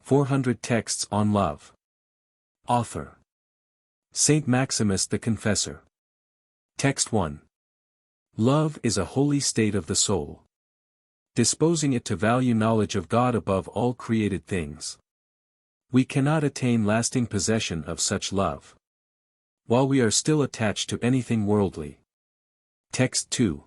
400 Texts on Love. Author: Saint Maximus the Confessor. Text 1. Love is a holy state of the soul, disposing it to value knowledge of God above all created things. We cannot attain lasting possession of such love while we are still attached to anything worldly. Text 2.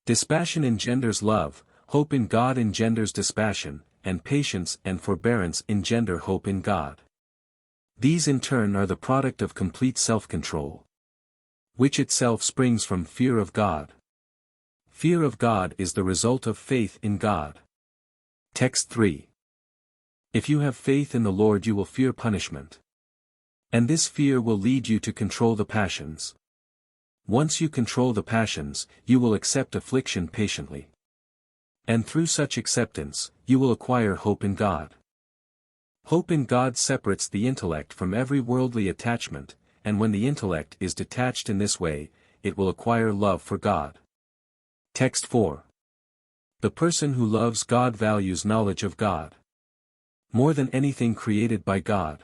Dispassion engenders love, hope in God engenders dispassion, and patience and forbearance engender hope in God. These in turn are the product of complete self-control, which itself springs from fear of God. Fear of God is the result of faith in God. Text 3. If you have faith in the Lord, you will fear punishment, and this fear will lead you to control the passions. Once you control the passions, you will accept affliction patiently, and through such acceptance, you will acquire hope in God. Hope in God separates the intellect from every worldly attachment, and when the intellect is detached in this way, it will acquire love for God. Text 4. The person who loves God values knowledge of God more than anything created by God,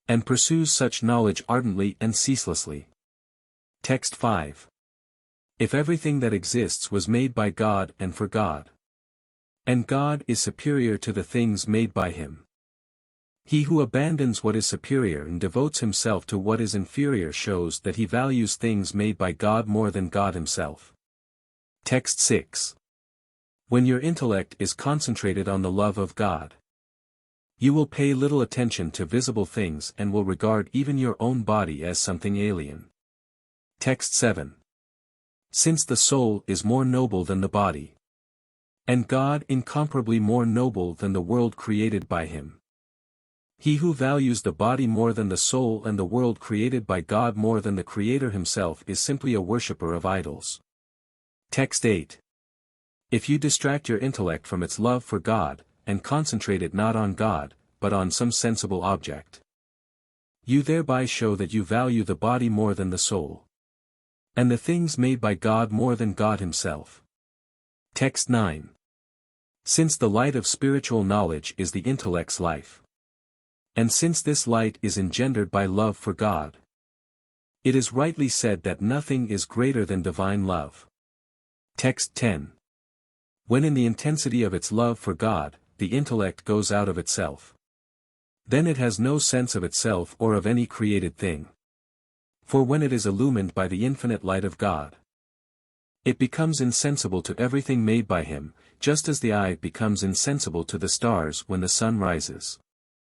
and pursues such knowledge ardently and ceaselessly. Text 5. If everything that exists was made by God and for God, and God is superior to the things made by him, he who abandons what is superior and devotes himself to what is inferior shows that he values things made by God more than God himself. Text 6. When your intellect is concentrated on the love of God, you will pay little attention to visible things and will regard even your own body as something alien. Text 7. Since the soul is more noble than the body, and God incomparably more noble than the world created by him, he who values the body more than the soul and the world created by God more than the Creator himself is simply a worshipper of idols. Text 8. If you distract your intellect from its love for God, and concentrate it not on God, but on some sensible object, you thereby show that you value the body more than the soul, and the things made by God more than God himself. Text 9. Since the light of spiritual knowledge is the intellect's life, and since this light is engendered by love for God, it is rightly said that nothing is greater than divine love. Text 10. When in the intensity of its love for God, the intellect goes out of itself, then it has no sense of itself or of any created thing. For when it is illumined by the infinite light of God, it becomes insensible to everything made by him, just as the eye becomes insensible to the stars when the sun rises.